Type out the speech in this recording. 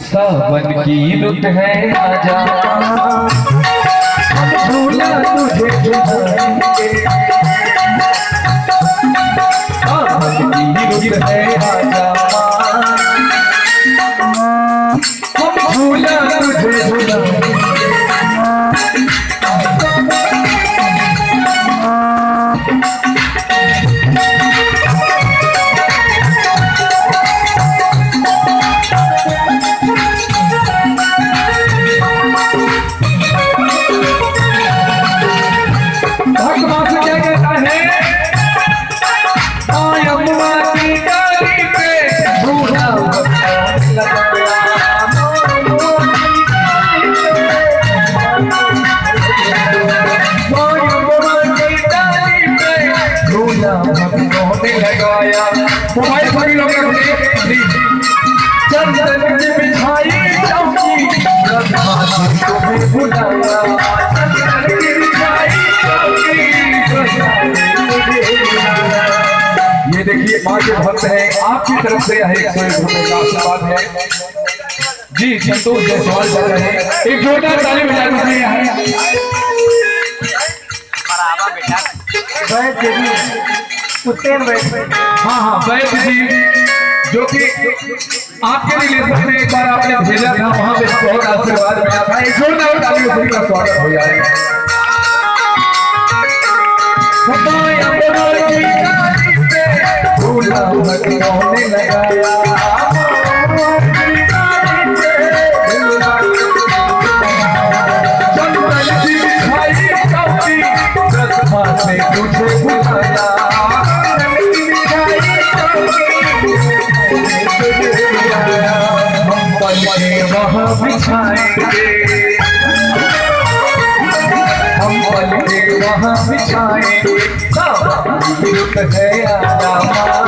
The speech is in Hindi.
सावन की रुत है आजा, झूला तुझे झुलाएंगे। सावन की रुत है आजा, हम झूला तुझे झुलाएंगे। लगाया मोबाइल सभी लोग चंदन की मिठाई चौकी तुम्हें बुलाया, चंदन की मिठाई चौकी। ये देखिए माँ के भक्त हैं, आपकी तरफ से यह 101 रुपए का आशीर्वाद है जी। संतोष जायसवाल जा रहे हैं, एक जोरदार ताली बजा दीजिए। हाँ हाँ बैठ जी, जो कि आपके रिलेशन में एक बार आपने भेजा था, वहां पे बहुत आशीर्वाद मिला था। एक जोरदार तालियों से का स्वागत हो जाए। वहाँ बिछाएंगे हम, पल के वहाँ बिछाएंगे। है आजा